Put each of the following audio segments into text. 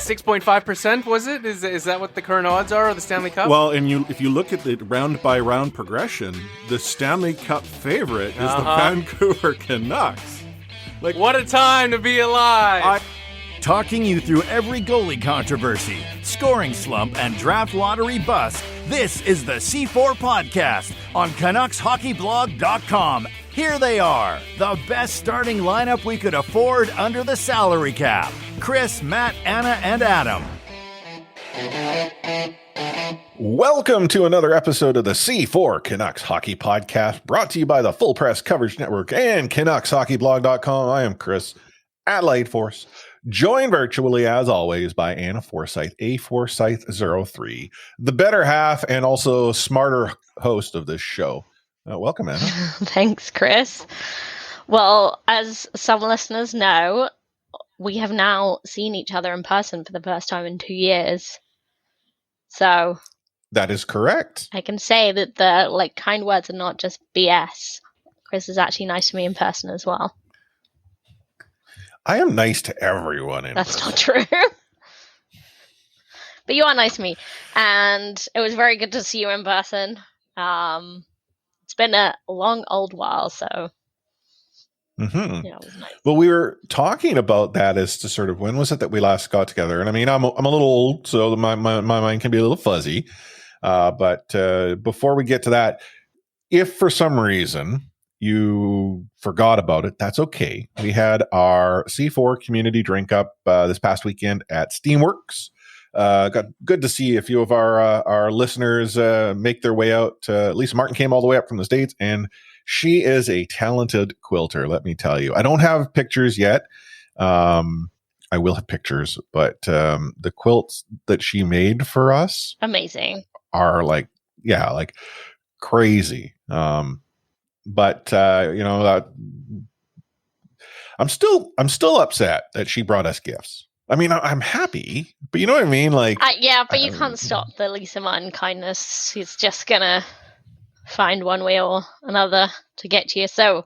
6.5%, was it? Is that what the current odds are of the Stanley Cup? Well, and if you look at the round-by-round progression, the Stanley Cup favorite is the Vancouver Canucks. Like, what a time to be alive! Talking you through every goalie controversy, scoring slump, and draft lottery bust, this is the C4 Podcast on CanucksHockeyBlog.com. Here they are, the best starting lineup we could afford under the salary cap. Chris, Matt, Anna, and Adam. Welcome to another episode of the C4 Canucks Hockey Podcast, brought to you by the Full Press Coverage Network and CanucksHockeyBlog.com. I am Chris at Lightforce, joined virtually as always by Anna Forsyth, A Forsyth03, the better half and also smarter host of this show. Welcome, Anna. Thanks, Chris. Well, as some listeners know, we have now seen each other in person for the first time in 2 years. So that is correct. I can say that the kind words are not just BS. Chris is actually nice to me in person as well. I am nice to everyone in That's person. Not true. But you are nice to me. And it was very good to see you in person. It's been a long old while, so yeah, it was nice. Well, we were talking about that as to sort of when was it that we last got together, and I mean I'm a little old, so my mind can be a little fuzzy. But before we get to that, if for some reason you forgot about it, that's okay. We had our C4 community drink up this past weekend at Steamworks. Got good to see a few of our listeners make their way out. Lisa Martin came all the way up from the States, and she is a talented quilter, let me tell you. I don't have pictures yet. I will have pictures, but the quilts that she made for us amazing are like crazy. But I'm still upset that she brought us gifts. I mean, I'm happy, but you know what I mean? Yeah, but you can't stop the Lisa Martin kindness. She's just gonna find one way or another to get to you. So,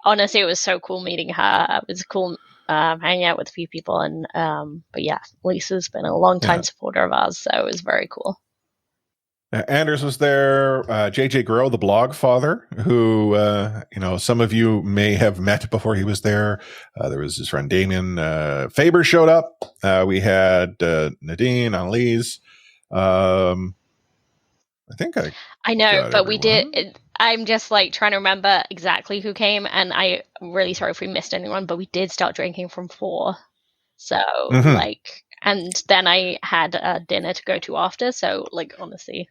honestly, it was so cool meeting her. It was cool hanging out with a few people. And but yeah, Lisa's been a long time supporter of ours, so it was very cool. Anders was there. JJ Grow, the blog father, who some of you may have met before he was there. There was his friend Damien. Faber showed up. We had Nadine, Annalise. I know, but we did. I'm just trying to remember exactly who came, and I'm really sorry if we missed anyone. But we did start drinking from 4, so and then I had dinner to go to after. So honestly.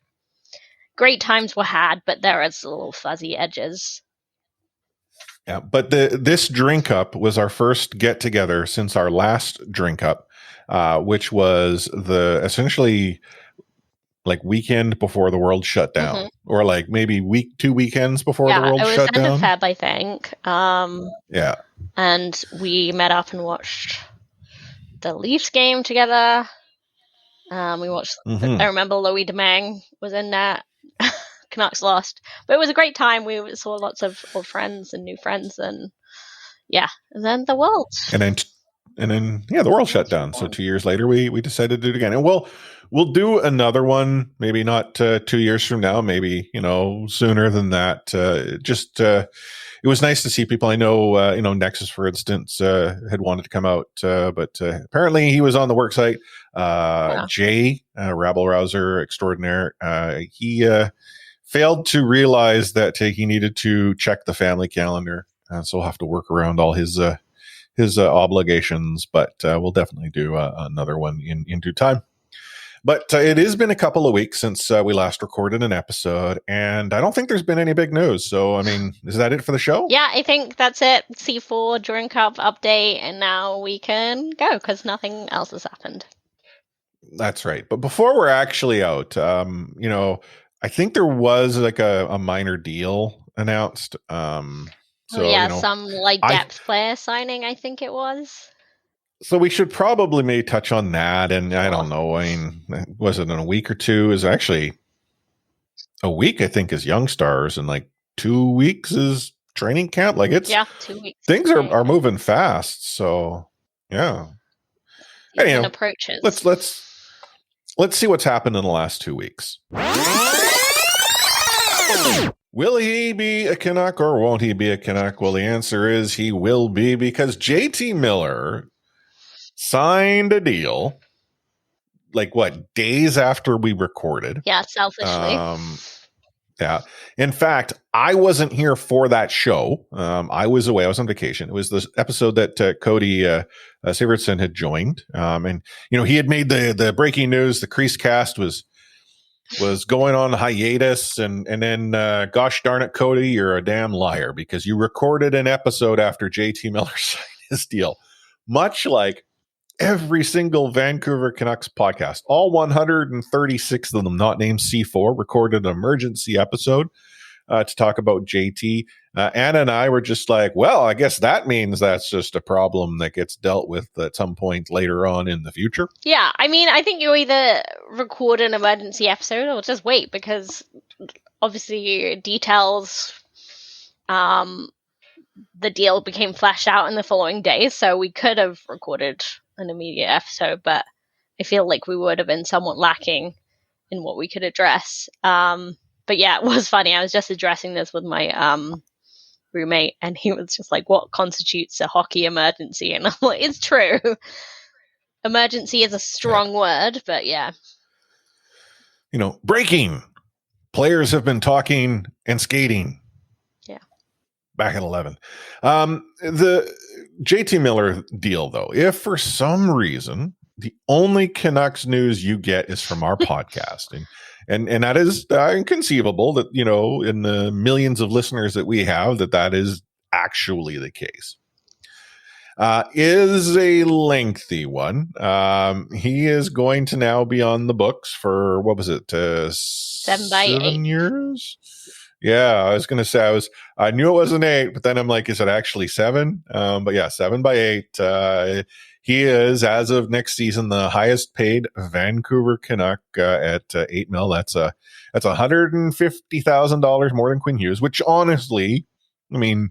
Great times were had, but there is little fuzzy edges. Yeah, but this drink up was our first get together since our last drink up, which was essentially weekend before the world shut down, or maybe 2 weekends before the world shut down. It was end of Feb, I think. Yeah, and we met up and watched the Leafs game together. We watched. I remember Louis Domingue was in that. Canucks lost, but it was a great time. We saw lots of old friends and new friends, and then the world. And then the world shut down. So 2 years later, we decided to do it again, and we'll do another one. Maybe not 2 years from now. Maybe sooner than that. It was nice to see people. I know Nexus, for instance, had wanted to come out, but apparently he was on the work site. Jay, rabble rouser extraordinaire, he failed to realize that he needed to check the family calendar, so we'll have to work around all his obligations. But we'll definitely do another one in due time. But it has been a couple of weeks since we last recorded an episode, and I don't think there's been any big news. So, I mean, is that it for the show? Yeah, I think that's it. C4 Drink Up update, and now we can go because nothing else has happened. That's right. But before we're actually out, I think there was a minor deal announced. Some depth player signing, I think it was. So we should probably maybe touch on that. And I don't know. I mean, was it in a week or two? Is actually a week, I think, is Young Stars, and 2 weeks is training camp. 2 weeks. Things are moving fast. So, yeah. even approaches. Let's see what's happened in the last 2 weeks. Will he be a Canuck or won't he be a Canuck? Well, the answer is he will be, because JT Miller signed a deal days after we recorded. Yeah, selfishly. Yeah. In fact, I wasn't here for that show. I was away. I was on vacation. It was this episode that Cody Sivertson had joined. And, he had made the breaking news. The Crease cast was going on hiatus. And then, gosh darn it, Cody, you're a damn liar, because you recorded an episode after JT Miller signed his deal. Much like every single Vancouver Canucks podcast, all 136 of them, not named C4, recorded an emergency episode to talk about JT. Anna and I were just like, well, I guess that means that's just a problem that gets dealt with at some point later on in the future. Yeah, I mean, I think you either record an emergency episode or just wait, because obviously details, the deal became fleshed out in the following days, so we could have recorded an immediate episode, but I feel like we would have been somewhat lacking in what we could address. But yeah, it was funny. I was just addressing this with my roommate, and he was just like, what constitutes a hockey emergency? And I'm like, it's true. Emergency is a strong word, but yeah. Breaking. Players have been talking and skating. Yeah. Back at 11. The JT Miller deal, though, if for some reason the only Canucks news you get is from our podcast, and that is inconceivable that, in the millions of listeners that we have, that is actually the case, is a lengthy one. He is going to now be on the books for, what was it? 7 by 8 years? Yeah, I was going to say I knew it wasn't 8, but then I'm like, is it actually 7? But yeah, 7 by 8. He is, as of next season, the highest paid Vancouver Canuck at $8 million. That's $150,000 more than Quinn Hughes, which honestly, I mean,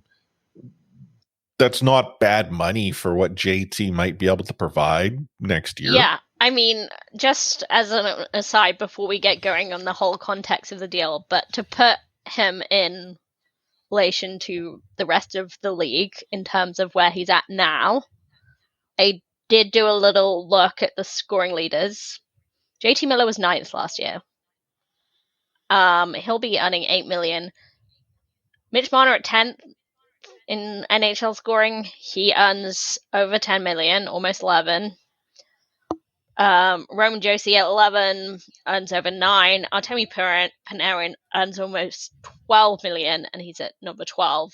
that's not bad money for what JT might be able to provide next year. Yeah, I mean, just as an aside before we get going on the whole context of the deal, but to put him in relation to the rest of the league in terms of where he's at now, I did do a little look at the scoring leaders. JT Miller was 9th last year. He'll be earning $8 million. Mitch Marner at 10th in NHL scoring. He earns over $10 million, almost 11. Roman Josi at 11 earns over 9. Artemi Panarin earns almost $12 million, and he's at number 12.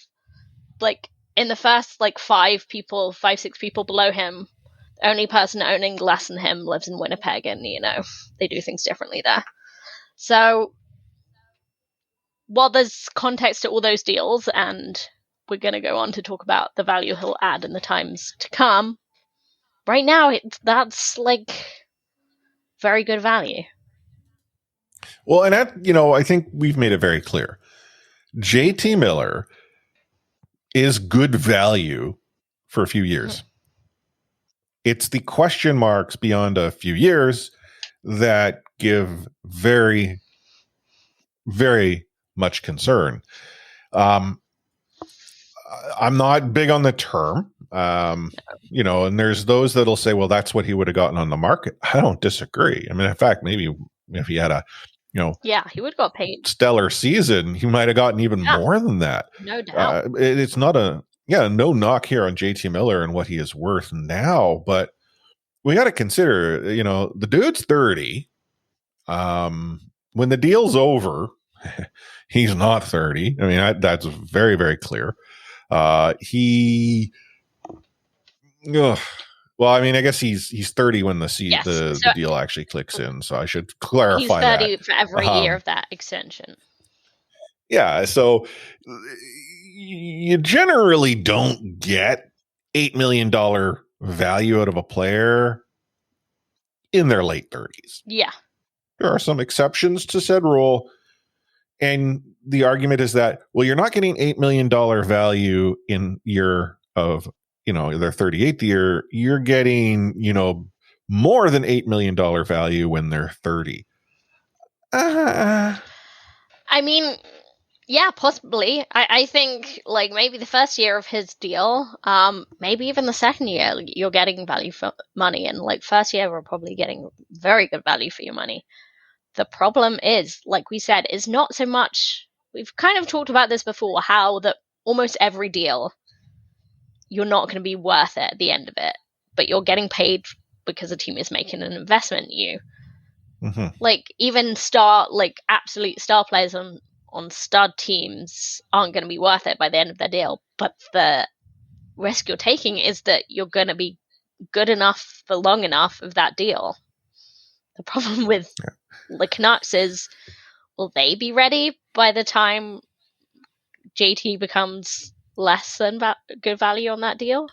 Like, in the first 6 people below him, the only person owning less than him lives in Winnipeg, and they do things differently there. So while there's context to all those deals, and we're going to go on to talk about the value he'll add in the times to come, right now that's very good value. Well, and I think we've made it very clear. JT Miller is good value for a few years. Mm-hmm. It's the question marks beyond a few years that give very, very much concern. I'm not big on the term, and there's those that'll say, well, that's what he would have gotten on the market. I don't disagree. I mean, in fact, maybe if he had he would have got paid stellar season, he might have gotten even more than that. No doubt. It's not no knock here on JT Miller and what he is worth now, but we got to consider, the dude's 30. When the deal's over, he's not 30. I mean, that's very, very clear. Well, I mean, I guess he's 30 when the deal actually clicks in. So I should clarify he's 30 for every year of that extension. Yeah. So you generally don't get $8 million value out of a player in their late 30s. Yeah. There are some exceptions to said rule. And the argument is that, well, you're not getting $8 million value in year of, their 38th year. You're getting, more than $8 million value when they're 30. I mean, yeah, possibly. I think like maybe the first year of his deal, maybe even the second year, you're getting value for money, and like first year we're probably getting very good value for your money. The problem is, like we said, is not so much. We've kind of talked about this before, how that almost every deal you're not going to be worth it at the end of it, but you're getting paid because the team is making an investment in you. Mm-hmm. Like even absolute star players on stud teams aren't going to be worth it by the end of their deal, but the risk you're taking is that you're going to be good enough for long enough of that deal. The problem with the Canucks is, will they be ready by the time JT becomes less than good value on that deal?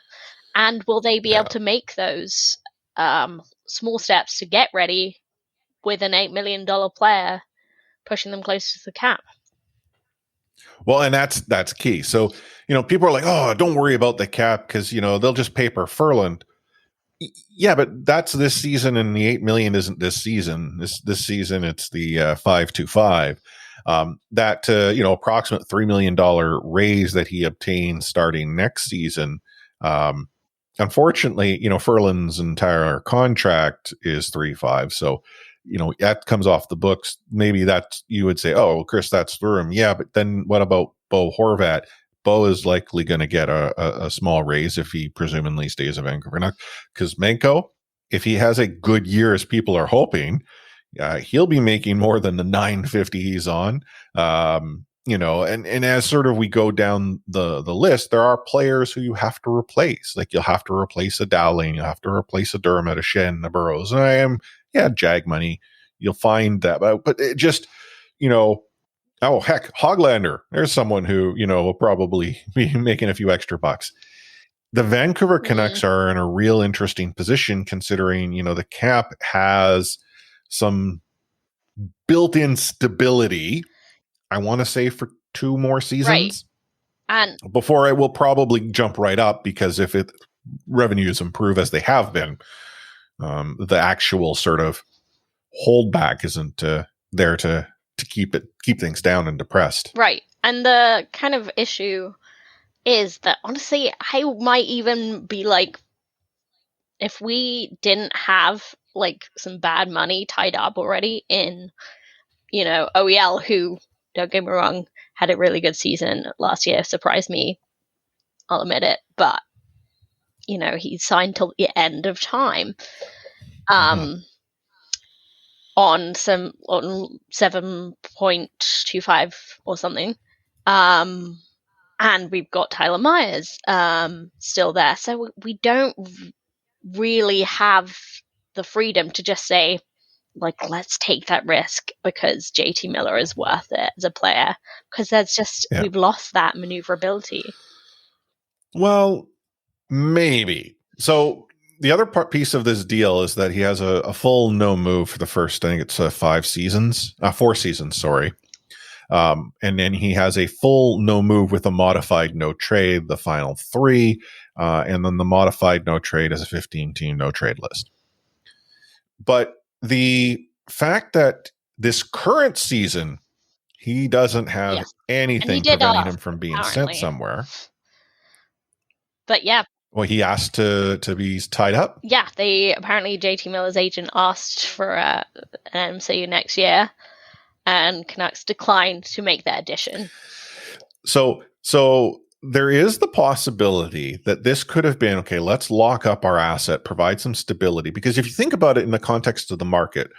And will they be able to make those small steps to get ready with an $8 million player pushing them closer to the cap? Well, and that's key. So, people are like, oh, don't worry about the cap because, they'll just pay per Furland. Yeah, but that's this season, and the $8 million isn't this season. This season, it's the 5.25. That approximate $3 million raise that he obtains starting next season. Unfortunately, Furland's entire contract is 3.5. So, that comes off the books. Maybe you would say, oh, Chris, that's through him. Yeah, but then what about Bo Horvat? Bo is likely going to get a small raise if he presumably stays a Vancouver Canuck. Because Menko, if he has a good year as people are hoping, he'll be making more than the $950 he's on. And as sort of we go down the list, there are players who you have to replace. Like you'll have to replace a Dowling, you'll have to replace a Dermott, a Shen, a Burrows. And Jag money. You'll find that. But it just, oh, heck, Hoglander. There's someone who, will probably be making a few extra bucks. The Vancouver Canucks are in a real interesting position considering, the cap has some built-in stability, I want to say, for 2 more seasons. Right. And before it will probably jump right up because if revenues improve as they have been, the actual sort of holdback isn't there to keep things down and depressed. Right. And the kind of issue is that honestly, I might even be like, if we didn't have like some bad money tied up already in, OEL, who, don't get me wrong, had a really good season last year, surprised me, I'll admit it, but he signed till the end of time. On 7.25 or something. And we've got Tyler Myers still there. So we don't really have the freedom to just say, like, let's take that risk because JT Miller is worth it as a player. Because we've lost that maneuverability. Well, maybe. So the other piece of this deal is that he has a full no move for the first, I think it's 4 seasons, sorry. And then he has a full no move with a modified no trade, the final 3. And then the modified no trade is a 15-team no trade list. But the fact that this current season, he doesn't have anything preventing him from being sent somewhere. But yeah. Well, he asked to be tied up? Yeah, apparently JT Miller's agent asked for an MCU next year, and Canucks declined to make that addition. So there is the possibility that this could have been, okay, let's lock up our asset, provide some stability. Because if you think about it in the context of the market,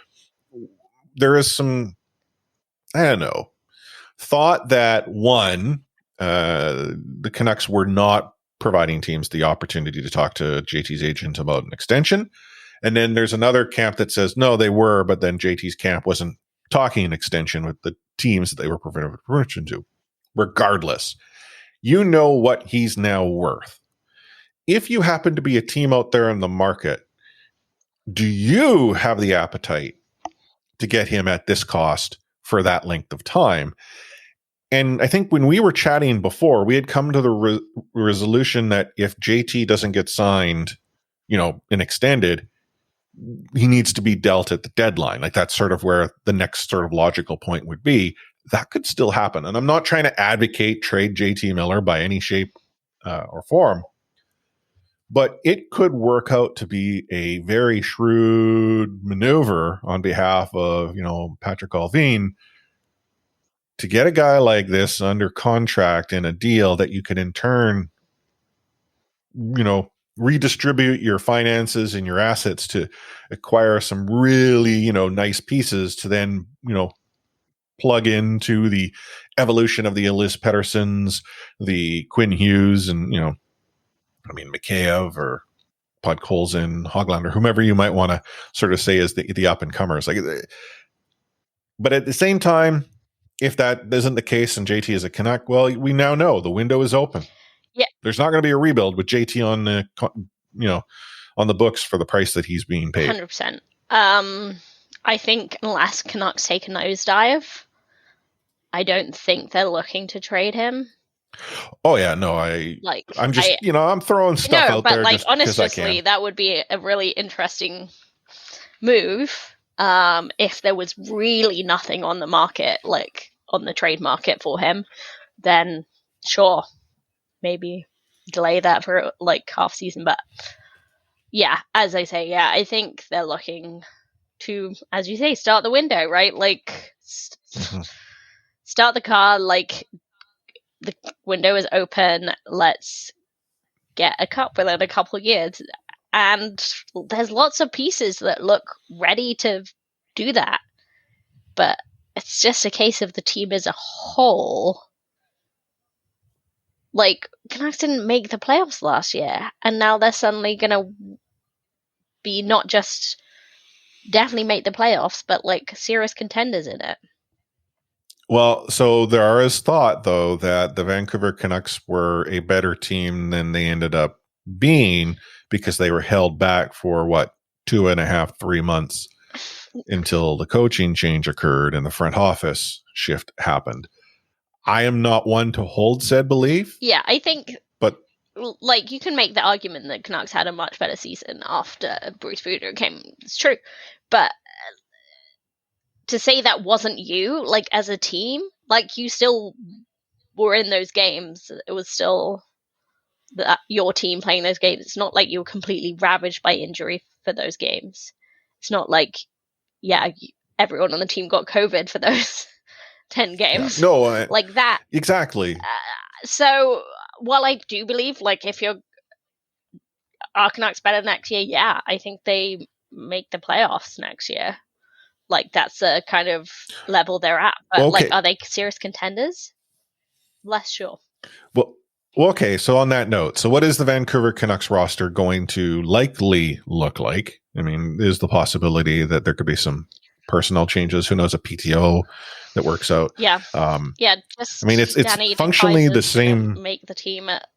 there is some, I don't know, thought that one, the Canucks were not providing teams the opportunity to talk to JT's agent about an extension. And then there's another camp that says, no, they were, but then JT's camp wasn't talking an extension with the teams that they were providing permission to. Regardless, you know what he's now worth. If you happen to be a team out there in the market, do you have the appetite to get him at this cost for that length of time? And I think when we were chatting before, we had come to the resolution that if JT doesn't get signed, and extended, he needs to be dealt at the deadline. Like that's sort of where the next sort of logical point would be. That could still happen. And I'm not trying to advocate trade JT Miller by any shape or form, but it could work out to be a very shrewd maneuver on behalf of, Patrick Allvin to get a guy like this under contract in a deal that you could in turn, redistribute your finances and your assets to acquire some really, nice pieces to then, plug into the evolution of the Elias Petterssons, the Quinn Hughes, and, Mikheyev or Podkolzin, Hoglander, whomever you might want to sort of say is the up-and-comers. But at the same time, if that isn't the case and JT is a Canuck, well, we now know the window is open. Yeah. There's not going to be a rebuild with JT on the, on the books for the price that he's being paid. 100%. I think unless Canucks take a nosedive, I don't think they're looking to trade him. Oh yeah, no, I'm just, I'm throwing stuff out there. Just honestly, that would be a really interesting move. If there was really nothing on the market, like on the trade market for him, then sure, maybe delay that for like half season. But yeah, as I say, I think they're looking to, as you say, start the window, right? Like start the car, like the window is open. Let's get a cup within a couple of years. And there's lots of pieces that look ready to do that. But it's just a case of the team as a whole. Like, Canucks didn't make the playoffs last year. And now they're suddenly going to be not just definitely make the playoffs, but like serious contenders in it. Well, so there is thought, though, that the Vancouver Canucks were a better team than they ended up being because they were held back for 2.5, 3 months until the coaching change occurred and the front office shift happened. I am not one to hold said belief. Yeah, I think, but like, you can make the argument that Canucks had a much better season after Bruce Boudreau came. It's true. But to say that wasn't you, like, as a team, like, you still were in those games. It was still your team playing those games. It's not like you were completely ravaged by injury for those games. It's not like, everyone on the team got COVID for those 10 games. Yeah, no, like that. Exactly. So, while I do believe, like, if are Canucks better next year, I think they make the playoffs next year. Like, that's the kind of level they're at. But, okay. like, are they serious contenders? Less sure. Well, okay. So on that note, so what is the Vancouver Canucks roster going to likely look like? I mean, is the possibility that there could be some personnel changes? Who knows, a PTO that works out? Yeah. Just, I mean, it's functionally the same. Make the team at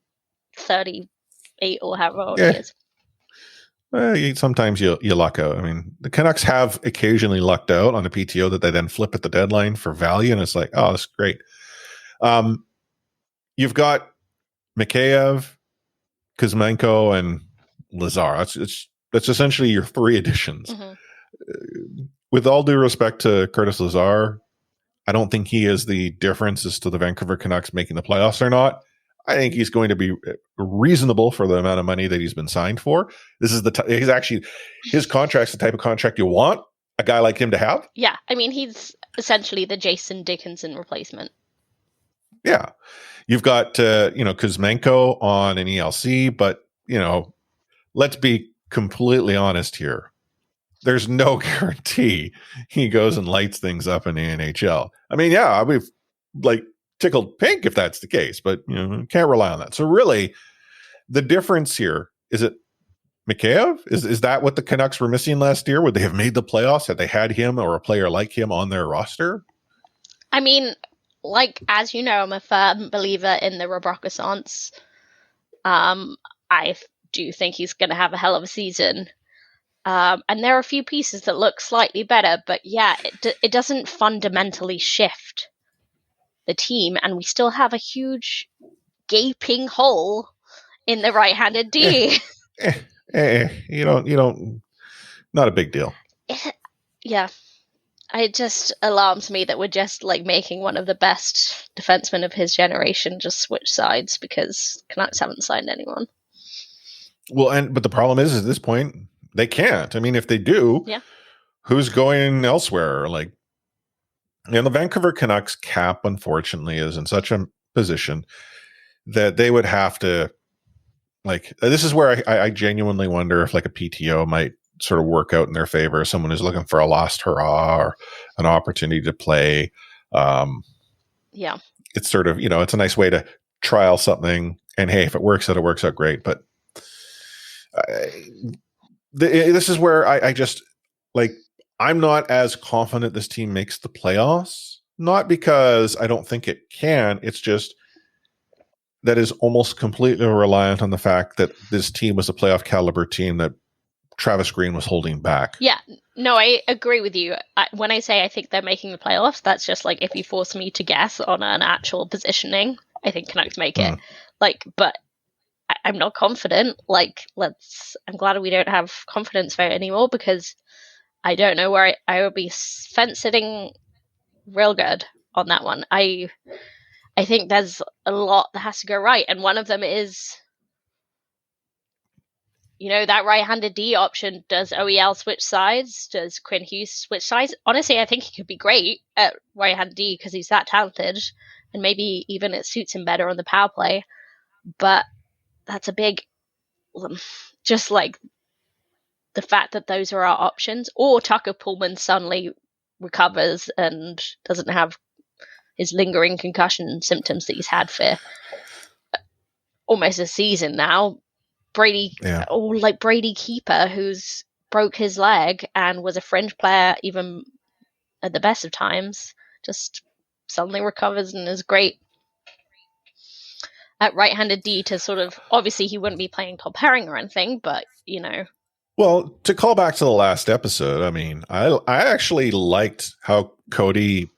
38 or however old it is. Sometimes you luck out. I mean, the Canucks have occasionally lucked out on a PTO that they then flip at the deadline for value, and it's like, oh, that's great. You've got Mikheyev, Kuzmenko, and Lazar. That's essentially your three additions. Mm-hmm. With all due respect to Curtis Lazar, I don't think he is the difference as to the Vancouver Canucks making the playoffs or not. I think he's going to be reasonable for the amount of money that he's been signed for. This is his contract's the type of contract you want a guy like him to have. Yeah, I mean, he's essentially the Jason Dickinson replacement. Yeah, you've got Kuzmenko on an ELC, but let's be completely honest here. There's no guarantee he goes and lights things up in the NHL. I mean, I'll be like tickled pink if that's the case, but can't rely on that. So really, the difference here is it Mikheyev? Is that what the Canucks were missing last year? Would they have made the playoffs had they had him or a player like him on their roster? I mean, like, as you know, I'm a firm believer in the Rebrocasance. I do think he's going to have a hell of a season. And there are a few pieces that look slightly better, but it doesn't fundamentally shift the team, and we still have a huge gaping hole in the right-handed D. You don't not a big deal. Yeah. It just alarms me that we're just like making one of the best defensemen of his generation just switch sides because Canucks haven't signed anyone. Well, but the problem is at this point, they can't. I mean, if they do, who's going elsewhere? Like, the Vancouver Canucks cap, unfortunately, is in such a position that they would have to, like, this is where I genuinely wonder if like a PTO might sort of work out in their favor. Someone who's looking for a last hurrah or an opportunity to play. It's sort of, it's a nice way to trial something. And hey, if it works out great. But this is where I just like, I'm not as confident this team makes the playoffs, not because I don't think it can. It's just that is almost completely reliant on the fact that this team was a playoff caliber team that Travis Green was holding back. Yeah, no, I agree with you. When I say I think they're making the playoffs, that's just like if you force me to guess on an actual positioning, I think Canucks make it. Like, but I'm not confident. Like, I'm glad we don't have confidence vote anymore because I don't know where I would be fence sitting real good on that one. I think there's a lot that has to go right, and one of them is, that right-handed D option. Does OEL switch sides? Does Quinn Hughes switch sides? Honestly, I think he could be great at right-handed D because he's that talented, and maybe even it suits him better on the power play. But that's a big, just like the fact that those are our options. Or Tucker Pullman suddenly recovers and doesn't have his lingering concussion symptoms that he's had for almost a season now. Brady Keeper, who's broke his leg and was a fringe player even at the best of times, just suddenly recovers and is great at right-handed D to sort of, obviously he wouldn't be playing top pairing or anything, but Well, to call back to the last episode, I mean, I actually liked how Cody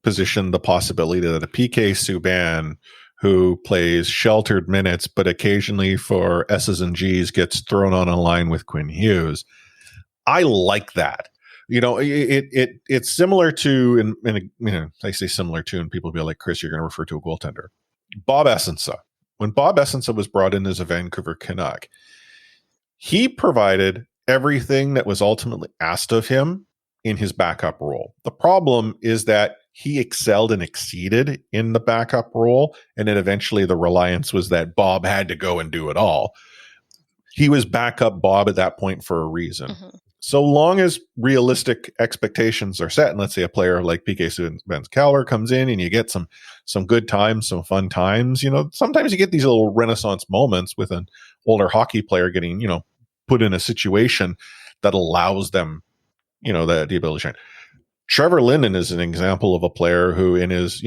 positioned the possibility that a PK Subban who plays sheltered minutes, but occasionally for S's and G's gets thrown on a line with Quinn Hughes. I like that. It's similar to, I say similar to, and people be like, Chris, you're going to refer to a goaltender. Bob Essensa. When Bob Essensa was brought in as a Vancouver Canuck, he provided everything that was ultimately asked of him in his backup role. The problem is that he excelled and exceeded in the backup role, and then eventually the reliance was that Bob had to go and do it all. He was backup Bob at that point for a reason. Mm-hmm. So long as realistic expectations are set, and let's say a player like PK Subban comes in and you get some good times, some fun times, sometimes you get these little renaissance moments with an older hockey player getting, put in a situation that allows them, the ability to shine. Trevor Linden is an example of a player who in his,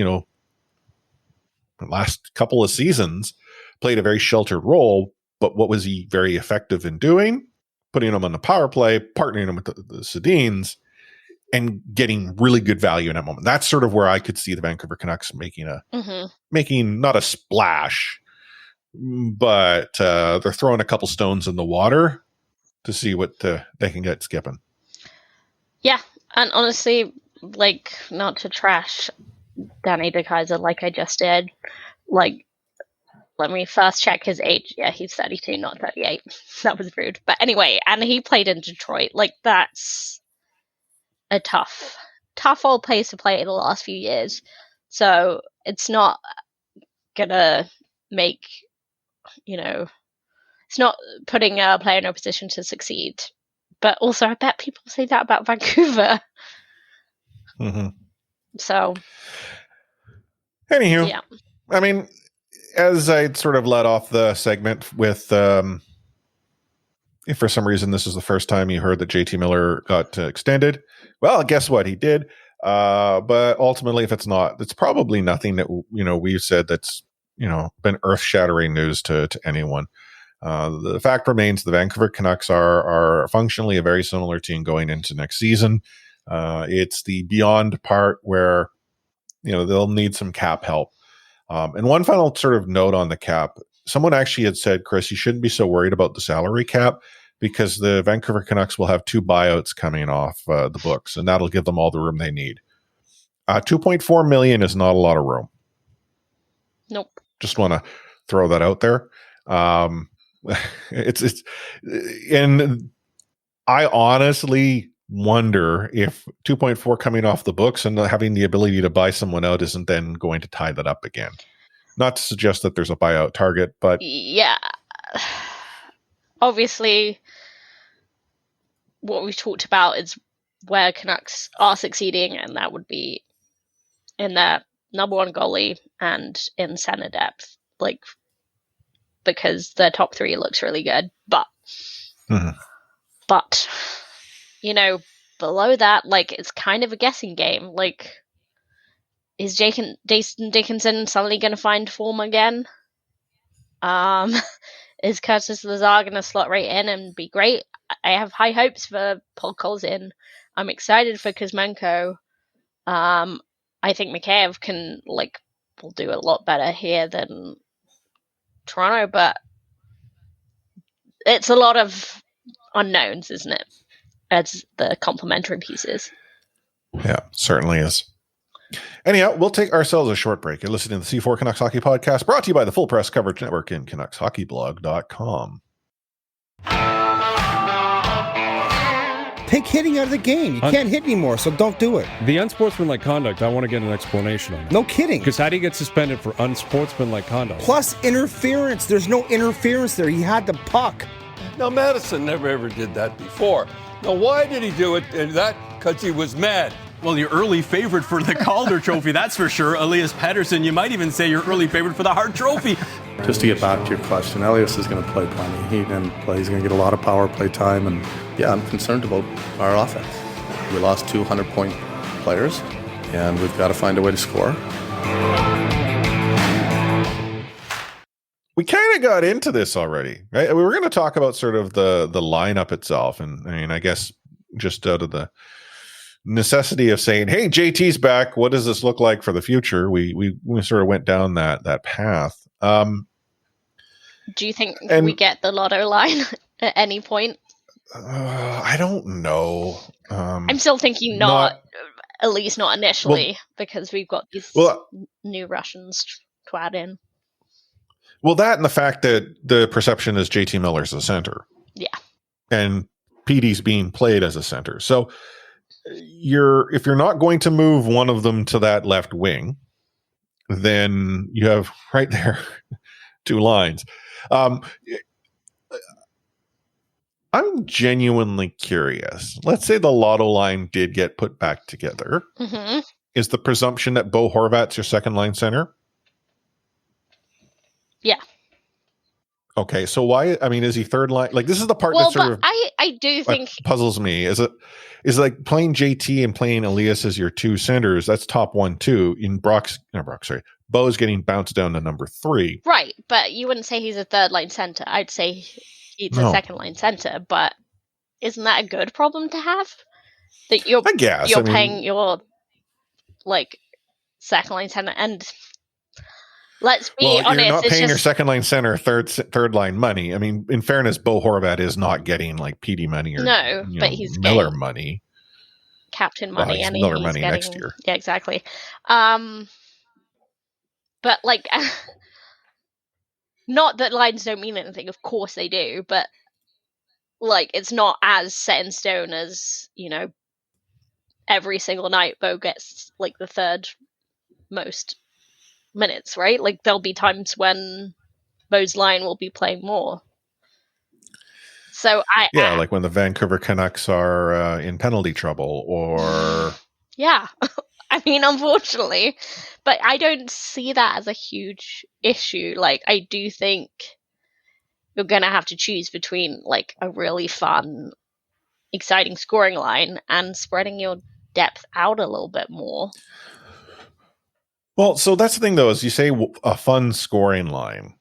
last couple of seasons played a very sheltered role, but what was he very effective in doing? Putting him on the power play, partnering him with the Sedins, and getting really good value in that moment. That's sort of where I could see the Vancouver Canucks making not a splash, but they're throwing a couple stones in the water to see what they can get skipping. Yeah, and honestly, like, not to trash Danny DeKaiser like I just did, like, let me first check his age. Yeah, he's 32, not 38. That was rude. But anyway, and he played in Detroit. Like, that's a tough old place to play in the last few years. So it's not gonna make, it's not putting a player in a position to succeed. But also, I bet people say that about Vancouver. Mm-hmm. So, anywho, yeah. I mean, as I sort of led off the segment with, if for some reason this is the first time you heard that JT Miller got extended, well, guess what? He did. But ultimately, if it's not, it's probably nothing that, we've said that's, been earth-shattering news to anyone. The fact remains the Vancouver Canucks are functionally a very similar team going into next season. It's the beyond part where, they'll need some cap help. And one final sort of note on the cap, someone actually had said, Chris, you shouldn't be so worried about the salary cap because the Vancouver Canucks will have 2 buyouts coming off the books, and that'll give them all the room they need. $2.4 million is not a lot of room. Nope. Just want to throw that out there. It's and I honestly wonder if 2.4 coming off the books and having the ability to buy someone out isn't then going to tie that up again. Not to suggest that there's a buyout target, but yeah, obviously what we've talked about is where Canucks are succeeding, and that would be in their number one goalie and in center depth, like, because their top 3 looks really good, but you know, below that, like, it's kind of a guessing game. Like, is Jason Dickinson suddenly going to find form again? Is Curtis Lazar going to slot right in and be great? I have high hopes for Podkolzin. I'm excited for Kuzmenko. I think Mikheyev will do a lot better here than Toronto, but it's a lot of unknowns, isn't it? As the complementary pieces. Yeah, certainly is. Anyhow, we'll take ourselves a short break. You're listening to the C4 Canucks Hockey Podcast, brought to you by the Full Press Coverage Network and CanucksHockeyBlog.com. Take hitting out of the game. You can't hit anymore, so don't do it. The unsportsmanlike conduct, I want to get an explanation on that. No kidding. Because how do you get suspended for unsportsmanlike conduct? Plus interference. There's no interference there. He had the puck. Now, Madison never ever did that before. Now, why did he do it? And that because he was mad. Well, your early favorite for the Calder Trophy, that's for sure. Elias Pettersson, you might even say your early favorite for the Hart Trophy. Just to get back to your question, Elias is going to play plenty. He's going to get a lot of power play time. And, yeah, I'm concerned about our offense. We lost 200-point players, and we've got to find a way to score. We kind of got into this already, right? We were going to talk about sort of the lineup itself. And, I mean, I guess just out of the necessity of saying, hey, JT's back, what does this look like for the future? We sort of went down that path. Do you think we get the Lotto line at any point? I don't know. I'm still thinking not, at least not initially, because we've got these new Russians to add in. Well, that and the fact that the perception is JT Miller's a center. Yeah. And PD's being played as a center. So if you're not going to move one of them to that left wing, then you have right there 2 lines. I'm genuinely curious. Let's say the Lotto line did get put back together. Mm-hmm. Is the presumption that Bo Horvat's your second line center? Yeah. Okay, so why? I mean, is he third line? Like, this is the part that sort of I do think puzzles me. Is like playing JT and playing Elias as your 2 centers? That's top 1-2. In Bo's getting bounced down to number 3. Right, but you wouldn't say he's a third line center. I'd say he's a second line center. But isn't that a good problem to have? That you're paying your second line center, and let's be honest, you're not paying your your second line center third line money. I mean, in fairness, Bo Horvat is not getting like PD money or but he's Miller money, captain money, he's and Miller he's money getting, next year. Yeah, exactly. But not that lines don't mean anything. Of course they do, but it's not as set in stone as every single night Bo gets the third most minutes, right? There'll be times when Bo's line will be playing more. So like when the Vancouver Canucks are in penalty trouble, or yeah, I mean, unfortunately, but I don't see that as a huge issue. I do think you're gonna have to choose between a really fun, exciting scoring line and spreading your depth out a little bit more. Well, so that's the thing, though, is you say a fun scoring line.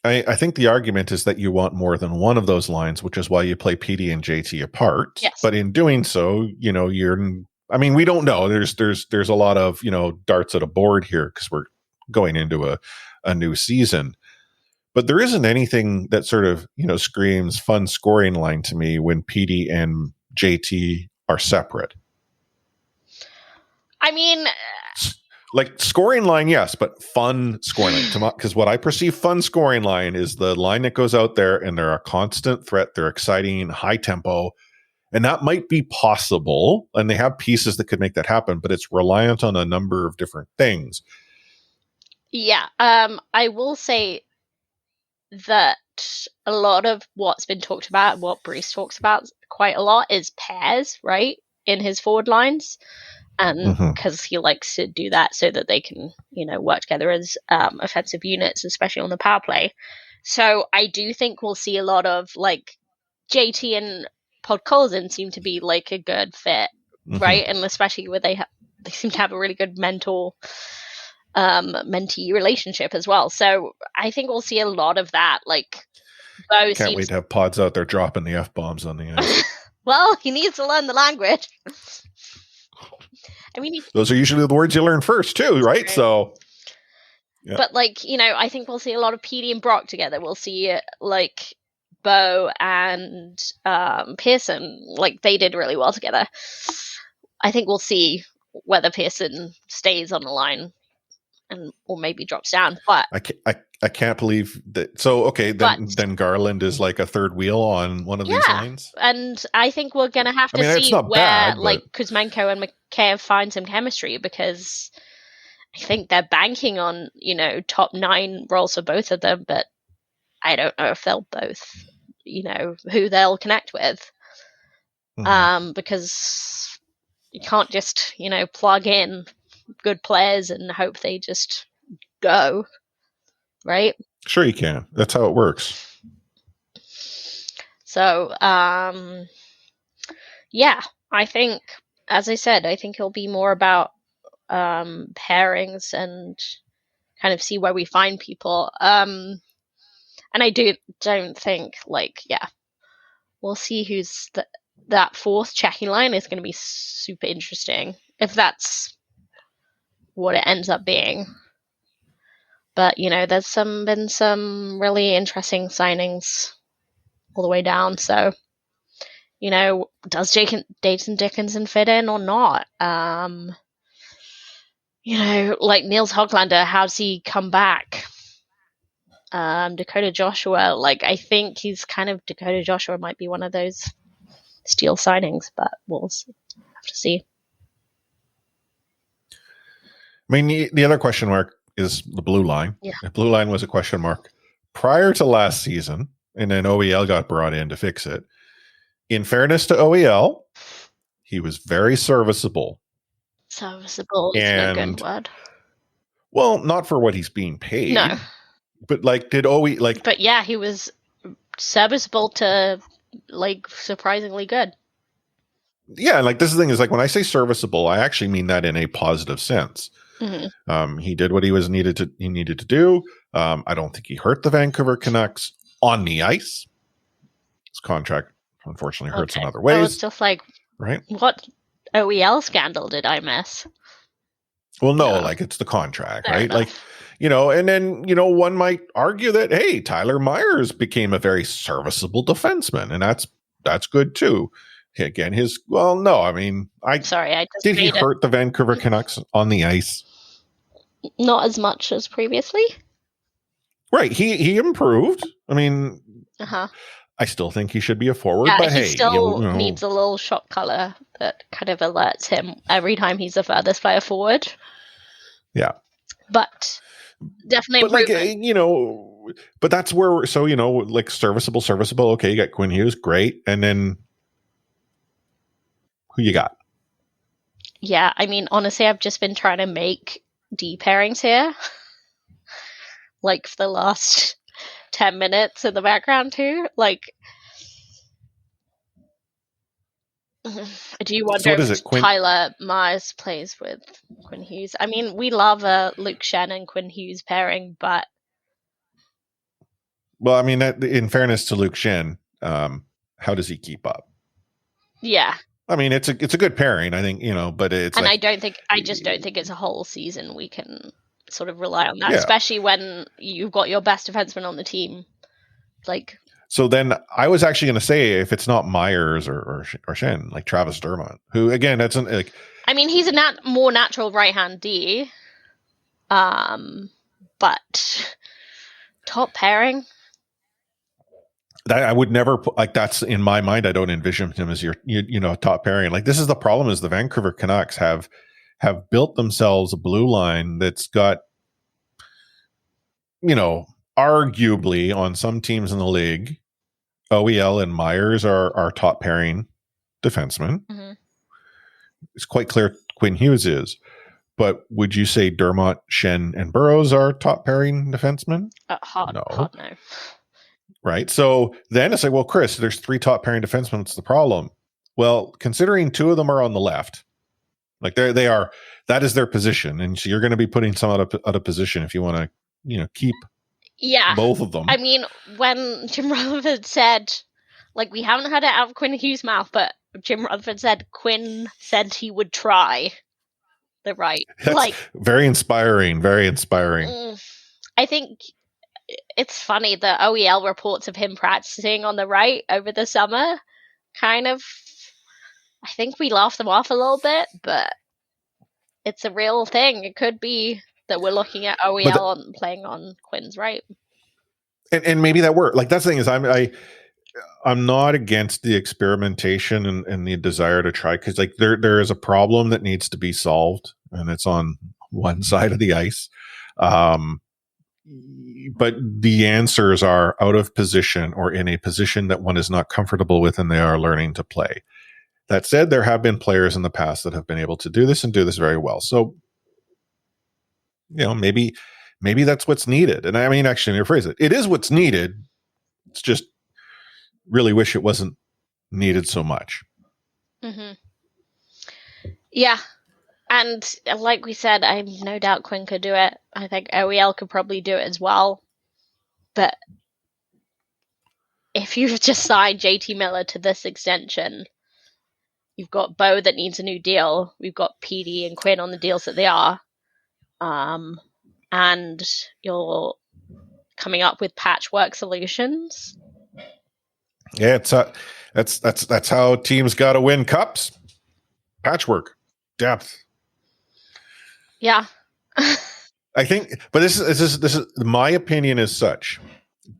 I think the argument is that you want more than one of those lines, which is why you play PD and JT apart. Yes. But in doing so, we don't know. There's a lot of, darts at a board here because we're going into a new season. But there isn't anything that sort of, screams fun scoring line to me when Petey and JT are separate. I mean, like scoring line, yes, but fun scoring line. Because what I perceive fun scoring line is the line that goes out there and they're a constant threat. They're exciting, high tempo. And that might be possible. And they have pieces that could make that happen, but it's reliant on a number of different things. Yeah. I will say that a lot of what's been talked about, what Bruce talks about quite a lot, is pairs, right? In his forward lines. And because he likes to do that so that they can, work together as offensive units, especially on the power play. So I do think we'll see a lot of like JT and Podkolzin seem to be like a good fit, right? And especially where they seem to have a really good mentor mentee relationship as well. So I think we'll see a lot of that. Like, Bo can't wait to have Pods out there dropping the F-bombs on the ice. Well, he needs to learn the language. I mean, those are usually the words you learn first too, right? So, yeah. But like, I think we'll see a lot of Petey and Brock together. We'll see like Bo and Pearson, like they did really well together. I think we'll see whether Pearson stays on the line or maybe drops down. But I can't believe that. So then Garland is like a third wheel on one of these lines. And I think we're gonna have to see where like Kuzmenko and Mikheyev find some chemistry, because I think they're banking on top 9 roles for both of them, but I don't know if they'll both who they'll connect with. Because you can't just plug in good players and hope they just go, right? Sure you can. That's how it works. So I think, as I said, I think it'll be more about pairings and kind of see where we find people. And I don't think we'll see who's that fourth checking line is going to be super interesting if that's what it ends up being. But there's been some really interesting signings all the way down. So does Dayton Dickinson fit in or not? Like Niels Höglander, how's he come back? Dakota Joshua, I think he's kind of Dakota Joshua might be one of those steal signings, but we'll have to see. I mean, the other question mark is the blue line. Yeah. The blue line was a question mark prior to last season, and then OEL got brought in to fix it. In fairness to OEL, he was very serviceable. Serviceable is a good word. Well, not for what he's being paid. No. But did OE But yeah, he was serviceable to surprisingly good. Yeah, this is the thing is when I say serviceable, I actually mean that in a positive sense. Mm-hmm. He did what he needed to do. I don't think he hurt the Vancouver Canucks on the ice. His contract unfortunately hurts in other ways. So it's just right? What OEL scandal did I miss? Well, no, it's the contract, right? And then, one might argue that, hey, Tyler Myers became a very serviceable defenseman, and that's good too. Again, did he hurt the Vancouver Canucks on the ice? Not as much as previously. Right. He improved. I mean, I still think he should be a forward, but he hey, still needs a little shot color that kind of alerts him every time he's the furthest player forward. Yeah. But definitely improvement. But that's where serviceable. Okay, you got Quinn Hughes, great. And then who you got? Yeah, I mean, honestly, I've just been trying to make D pairings here. For the last 10 minutes in the background too. Do you wonder if Tyler Myers plays with Quinn Hughes? I mean, we love a Luke Shen and Quinn Hughes pairing, but... Well, I mean, in fairness to Luke Shen, how does he keep up? Yeah. I mean, it's a good pairing, I think, but it's... And I just don't think it's a whole season we can sort of rely on that, Yeah. especially when you've got your best defenseman on the team. Like, so then I was actually going to say, if it's not Myers or Shen, like Travis Dermott, who again, that's like, I mean, he's a more natural right-hand D. But top pairing. that I would never put, like, that's in my mind. I don't envision him as your top pairing. Like, this is the problem: is the Vancouver Canucks have built themselves a blue line that's got, arguably on some teams in the league, OEL and Myers are top pairing defensemen. Mm-hmm. It's quite clear Quinn Hughes is. But would you say Dermott, Shen, and Burrows are top pairing defensemen? Hard no. Right. So then it's like, well, Chris, there's 3 top pairing defensemen. What's the problem? Well, considering 2 of them are on the left, like they are, that is their position, and so you're going to be putting some out of position if you want to, keep both of them. I mean, when Jim Rutherford said, like, we haven't had it out of Quinn Hughes' mouth, but Jim Rutherford said Quinn said he would try the right. That's like, very inspiring. Very inspiring. I think it's funny the OEL reports of him practicing on the right over the summer. Kind of, I think we laughed them off a little bit, but it's a real thing. It could be that we're looking at OEL playing on Quinn's right. And maybe that worked. Like, that's the thing is, I'm not against the experimentation and the desire to try, because like there is a problem that needs to be solved, and it's on one side of the ice. But the answers are out of position or in a position that one is not comfortable with, and they are learning to play. That said, there have been players in the past that have been able to do this and do this very well. So, maybe that's what's needed. And I mean, actually, let me rephrase it. It is what's needed. It's just really wish it wasn't needed so much. Mm-hmm. Yeah. And like we said, I have no doubt Quinn could do it. I think OEL could probably do it as well. But if you've just signed JT Miller to this extension, you've got Bo that needs a new deal. We've got PD and Quinn on the deals that they are. And you're coming up with patchwork solutions. Yeah, that's how teams got to win cups. Patchwork, depth. Yeah. I think, but this is my opinion is such.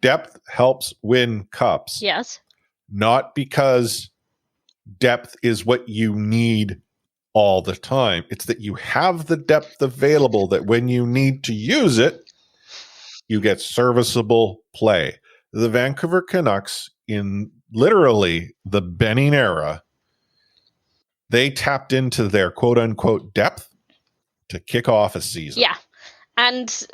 Depth helps win cups. Yes. Not because depth is what you need all the time. It's that you have the depth available that when you need to use it, you get serviceable play. The Vancouver Canucks, in literally the Benning era, they tapped into their quote unquote depth to kick off a season. Yeah. And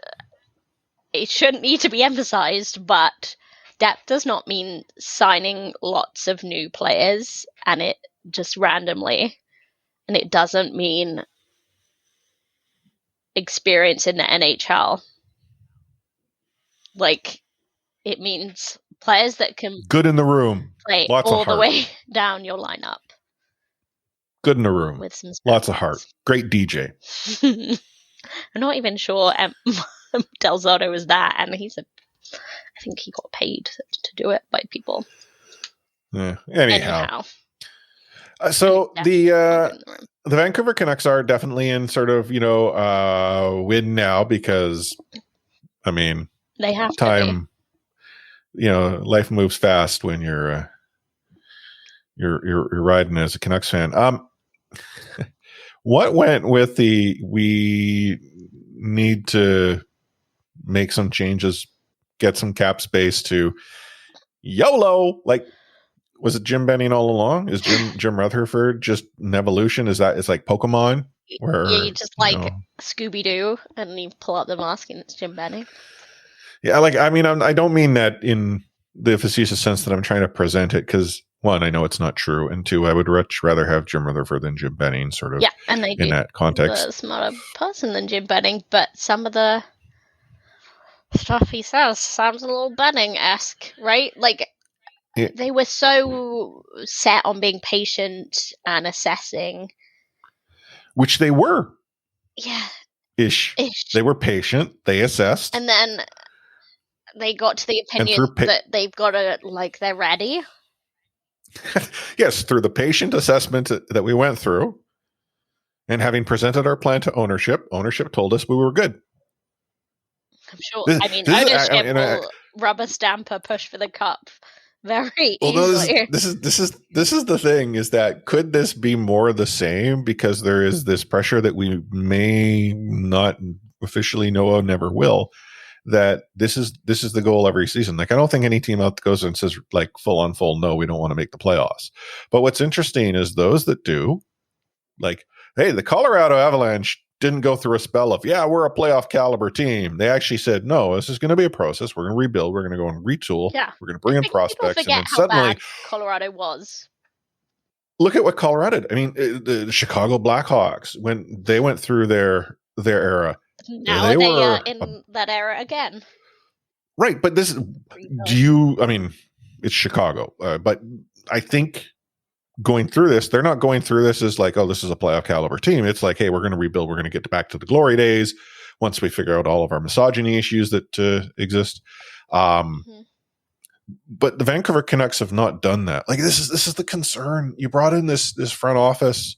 it shouldn't need to be emphasized, but depth does not mean signing lots of new players and it just randomly. And it doesn't mean experience in the NHL. Like, it means players that can good in the room, play lots all of heart. The way down your lineup. Good in the room, with some lots of heart. Great DJ. I'm not even sure Del Zotto is that, and I think he got paid to do it by people. Yeah. Anyhow. So the Vancouver Canucks are definitely in sort of, win now because, I mean, they have time. Life moves fast when you're riding as a Canucks fan. What went with we need to make some changes, get some cap space to YOLO? Like, was it Jim Benning all along? Is Jim Rutherford just an evolution? Is that it's like Pokemon? Where you just Scooby-Doo and you pull out the mask and it's Jim Benning? Yeah, I don't mean that in the facetious sense that I'm trying to present it, because one, I know it's not true, and two, I would much rather have Jim Rutherford than Jim Benning, sort of. Yeah, and they in that context. A smarter person than Jim Benning, but some of the stuff he says sounds a little Benning-esque, right? Like, they were so set on being patient and assessing, which they were. Yeah, Ish. They were patient. They assessed. And then they got to the opinion that they've got to, like, they're ready. Yes, through the patient assessment that we went through, and having presented our plan to ownership told us we were good. I'm sure. Ownership will rubber stamp a push for the cup very easily. This is the thing, is that could this be more the same, because there is this pressure that we may not officially know or never will, that this is the goal every season. Like, I don't think any team out goes and says, like, full on full, no, we don't want to make the playoffs. But what's interesting is those that do, like, hey, the Colorado Avalanche didn't go through a spell of, yeah, we're a playoff caliber team. They actually said, no, this is going to be a process. We're going to rebuild. We're going to go and retool. Yeah. We're going to bring in prospects. And then suddenly, bad Colorado was. Look at what Colorado did. I mean, the Chicago Blackhawks, when they went through their era, now they were in that era again. Right. But it's Chicago. But I think going through this, they're not going through this as like, oh, this is a playoff caliber team. It's like, hey, we're going to rebuild. We're going to get back to the glory days once we figure out all of our misogyny issues that exist. But the Vancouver Canucks have not done that. Like, this is the concern. You brought in this front office,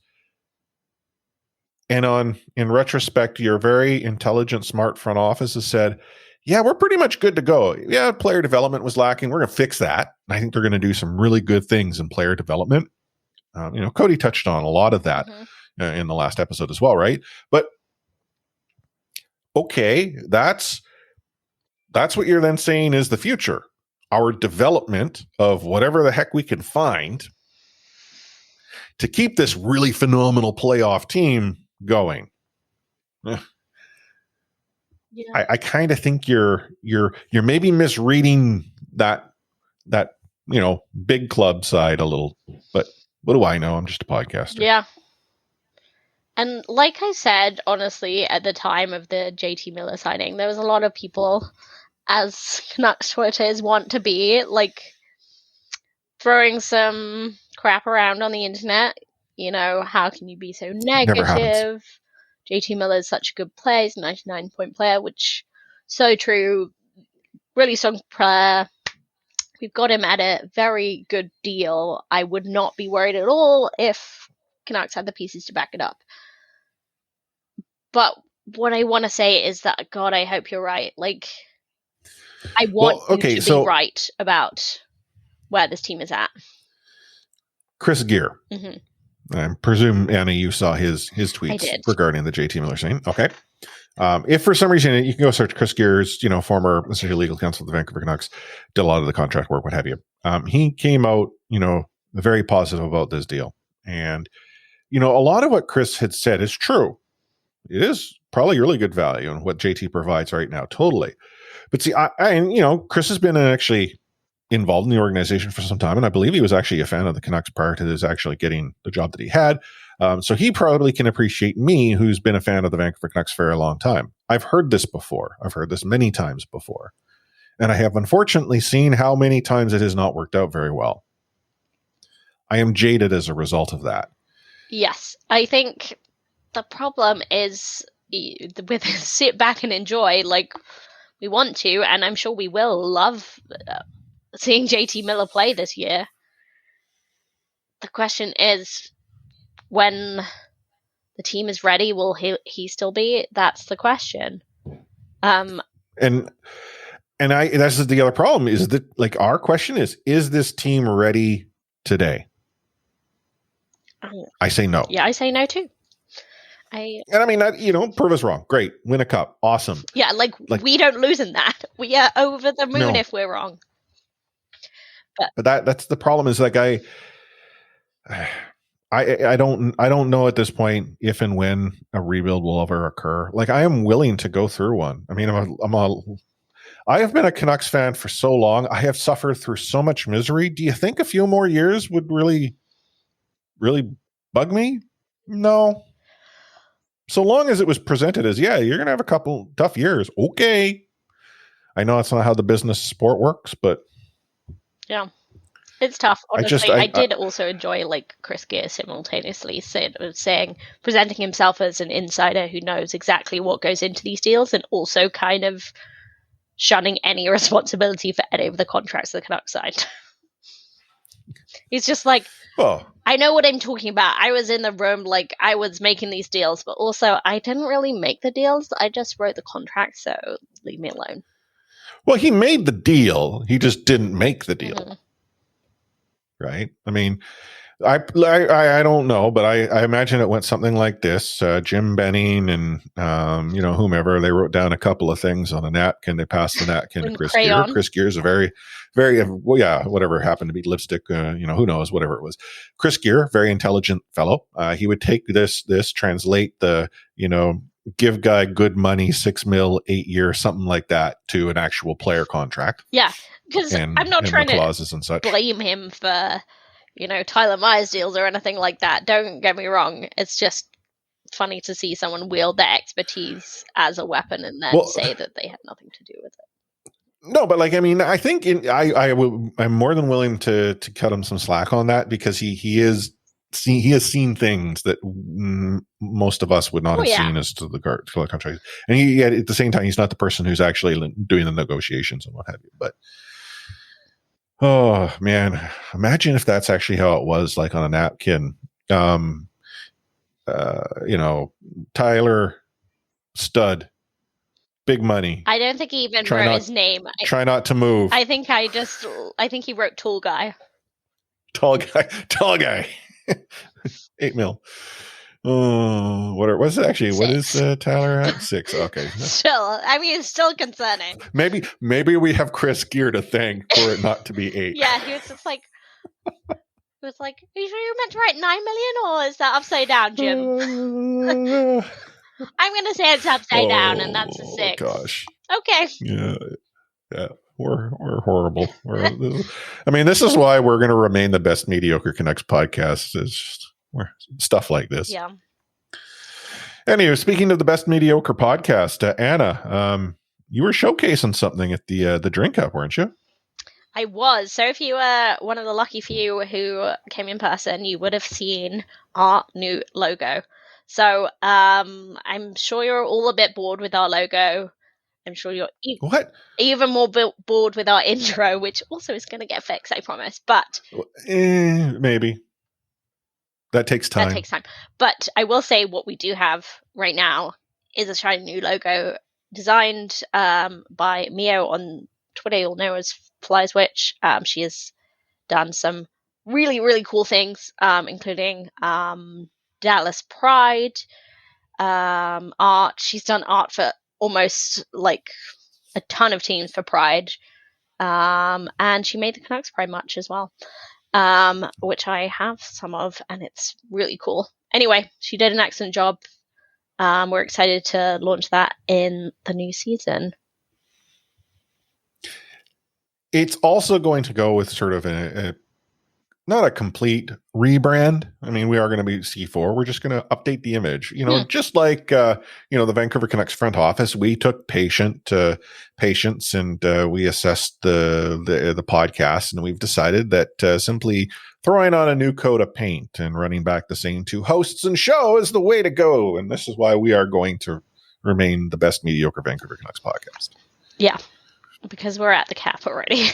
and in retrospect, your very intelligent, smart front office has said, yeah, we're pretty much good to go. Yeah, player development was lacking. We're going to fix that. I think they're going to do some really good things in player development. Cody touched on a lot of that in the last episode as well, right? But okay, that's what you're then saying is the future. Our development of whatever the heck we can find to keep this really phenomenal playoff team going. Yeah. I kind of think you're maybe misreading that big club side a little, but what do I know? I'm just a podcaster. Yeah. And like I said, honestly, at the time of the JT Miller signing, there was a lot of people, as Canucks Twitters want to be, like, throwing some crap around on the internet. How can you be so negative? JT Miller is such a good player. He's a 99-point player, which so true. Really strong player. We've got him at a very good deal. I would not be worried at all if Canucks had the pieces to back it up. But what I want to say is that, God, I hope you're right. Like, I want you to be right about where this team is at. Chris Gear. Mm-hmm. I presume, Anna, you saw his tweets regarding the JT Miller saying, okay. If for some reason, you can go search Chris Gear's, former legal counsel of the Vancouver Canucks, did a lot of the contract work, what have you. He came out, very positive about this deal. And, a lot of what Chris had said is true. It is probably really good value in what JT provides right now. Totally. But see, Chris has been actually involved in the organization for some time, and I believe he was actually a fan of the Canucks prior to this actually getting the job that he had. So he probably can appreciate me, who's been a fan of the Vancouver Canucks for a long time. I've heard this before. I've heard this many times before. And I have unfortunately seen how many times it has not worked out very well. I am jaded as a result of that. Yes. I think the problem is with sit back and enjoy, like we want to, and I'm sure we will love seeing JT Miller play this year. The question is, when the team is ready, will he still be? That's the question. And that's the other problem is that, like, our question is this team ready today? I say no. Yeah, I say no too. Prove us wrong. Great. Win a cup. Awesome. Yeah, like we don't lose in that. We are over the moon if we're wrong. But that's the problem is, like, I don't know at this point if and when a rebuild will ever occur. Like, I am willing to go through one. I mean, I have been a Canucks fan for so long. I have suffered through so much misery. Do you think a few more years would really, really bug me? No. So long as it was presented as, yeah, you're going to have a couple tough years. Okay. I know that's not how the business sport works, but yeah. It's tough, honestly. I I did also enjoy like Chris Gear simultaneously presenting himself as an insider who knows exactly what goes into these deals, and also kind of shunning any responsibility for any of the contracts the Canucks signed. He's just like, well, I know what I'm talking about. I was in the room, like I was making these deals, but also I didn't really make the deals. I just wrote the contract, so leave me alone. well, he made the deal. He just didn't make the deal. Mm-hmm. Right? I mean, I don't know, but I imagine it went something like this. Jim Benning and whomever, they wrote down a couple of things on a napkin. They passed the napkin to Chris Gear. Chris Gear is a very, very whatever happened to be lipstick. Who knows, whatever it was. Chris Gear, very intelligent fellow. He would take this, translate the give guy good money, $6 million, 8 years, something like that, to an actual player contract. Yeah, because I'm not trying clauses and such. Blame him for Tyler Myers deals or anything like that. Don't get me wrong. It's just funny to see someone wield their expertise as a weapon and then say that they had nothing to do with it. No, but like, I mean, I think I'm more than willing to cut him some slack on that, because he has seen things that most of us would not have seen as to the contract. And he at the same time, he's not the person who's actually doing the negotiations and what have you. But oh man, imagine if that's actually how it was, like on a napkin. Tyler Stud, big money. I don't think he even wrote his name. Try not to move. I think he wrote tall guy. Tall guy. 8 million. Oh, what was it actually? 6. What is Tyler at? 6. Okay. Still, I mean, it's still concerning. Maybe we have Chris Gear to thank for it not to be 8. Yeah, he was just like, are you sure you meant to write 9 million, or is that upside down, Jim? I'm gonna say it's upside down, and that's a 6. Gosh. Okay. Yeah. We're horrible. I mean, this is why we're going to remain the best mediocre Canucks podcast. Is stuff like this. Yeah. Anyway, speaking of the best mediocre podcast, Anna, you were showcasing something at the Drink Up, weren't you? I was. So if you were one of the lucky few who came in person, you would have seen our new logo. So I'm sure you're all a bit bored with our logo. I'm sure you're even more bored with our intro, which also is going to get fixed, I promise. But maybe. That takes time. But I will say what we do have right now is a shiny new logo designed by Mio on Twitter. You'll know as Flyers Witch. She has done some really, really cool things, including Dallas Pride art. She's done art for almost like a ton of teams for Pride. And she made the Canucks Pride match as well, which I have some of, and it's really cool. Anyway, she did an excellent job. We're excited to launch that in the new season. It's also going to go with sort of not a complete rebrand. I mean, we are going to be C4. We're just going to update the image, just like, the Vancouver Canucks front office. We took patience and we assessed the podcast, and we've decided that simply throwing on a new coat of paint and running back the same 2 hosts and show is the way to go. And this is why we are going to remain the best mediocre Vancouver Canucks podcast. Yeah, because we're at the cap already.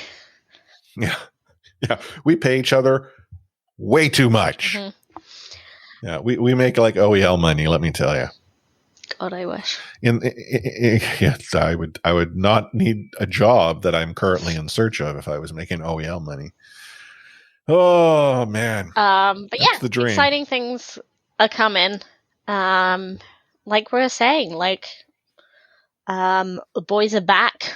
Yeah. Yeah, we pay each other way too much. Mm-hmm. Yeah, we make like OEL money, let me tell you. God, I wish. Yes, I would not need a job that I'm currently in search of if I was making OEL money. Oh man. But that's yeah, the dream. Exciting things are coming. Like we were saying, the boys are back.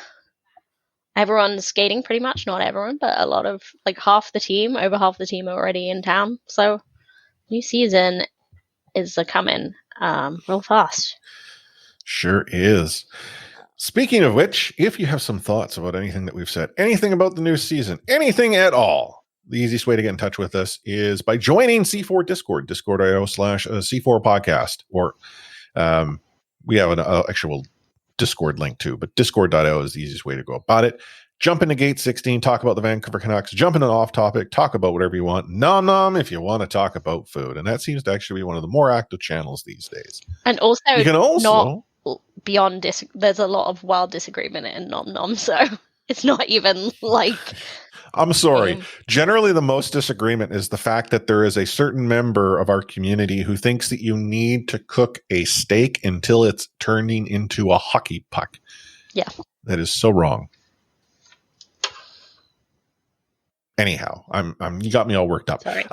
Everyone's skating pretty much, not everyone, but a lot of, over half the team are already in town. So new season is coming real fast. Sure is. Speaking of which, if you have some thoughts about anything that we've said, anything about the new season, anything at all, the easiest way to get in touch with us is by joining C4 Discord, discord.io/C4 podcast, or we have an actual Discord link too, but discord.io is the easiest way to go about it. Jump into Gate 16, talk about the Vancouver Canucks. Jump into off topic, talk about whatever you want. Nom nom if you want to talk about food. And that seems to actually be one of the more active channels these days. And also, you can also not beyond there's a lot of wild disagreement in Nom Nom, so it's not even like... I'm sorry. Generally, the most disagreement is the fact that there is a certain member of our community who thinks that you need to cook a steak until it's turning into a hockey puck. Yeah. That is so wrong. Anyhow, you got me all worked up. Sorry.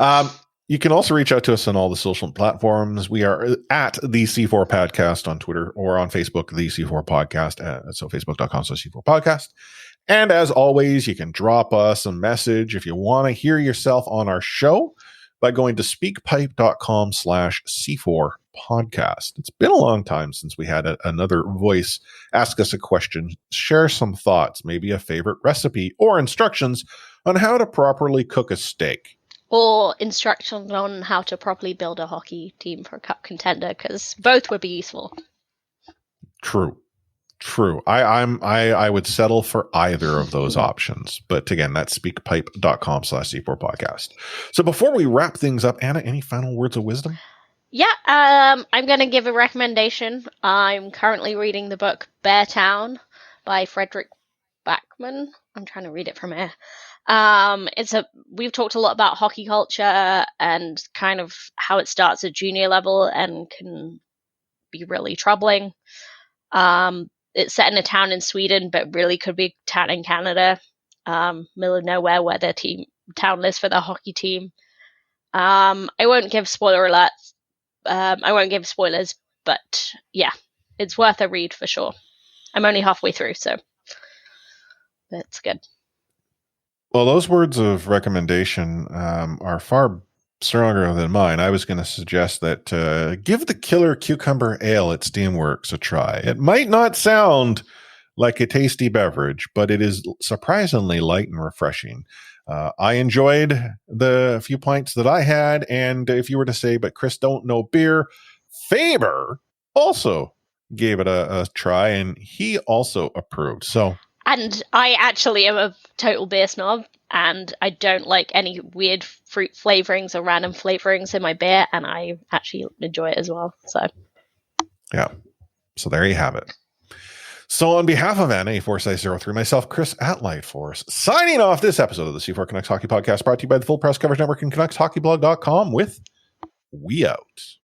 You can also reach out to us on all the social platforms. We are at the C4 Podcast on Twitter or on Facebook, the C4 Podcast. So facebook.com/C4 Podcast. And as always, you can drop us a message if you want to hear yourself on our show by going to speakpipe.com/C4 Podcast. It's been a long time since we had another voice ask us a question, share some thoughts, maybe a favorite recipe or instructions on how to properly cook a steak. Or instructions on how to properly build a hockey team for a cup contender, because both would be useful. True. I would settle for either of those options. But again, that's speakpipe.com/C4 Podcast. So before we wrap things up, Anna, any final words of wisdom? Yeah, I'm going to give a recommendation. I'm currently reading the book Beartown by Frederick Backman. I'm trying to read it from here. We've talked a lot about hockey culture and kind of how it starts at junior level and can be really troubling. It's set in a town in Sweden, but really could be a town in Canada, middle of nowhere, where their town lives for their hockey team. I won't give spoiler alerts. I won't give spoilers, but yeah, it's worth a read for sure. I'm only halfway through, so that's good. Well, those words of recommendation are far stronger than mine. I was going to suggest that give the Killer Cucumber Ale at Steamworks a try. It might not sound like a tasty beverage, but it is surprisingly light and refreshing. I enjoyed the few pints that I had, and if you were to say, but Chris don't know beer, Faber also gave it a try, and he also approved. And I actually am a total beer snob, and I don't like any weird fruit flavorings or random flavorings in my beer, and I actually enjoy it as well. So, yeah. So there you have it. So on behalf of Anna, A4-03, myself, Chris at Lightforce, signing off this episode of the C4 Canucks Hockey Podcast, brought to you by the Full Press Coverage Network and CanucksHockeyBlog.com with We Out.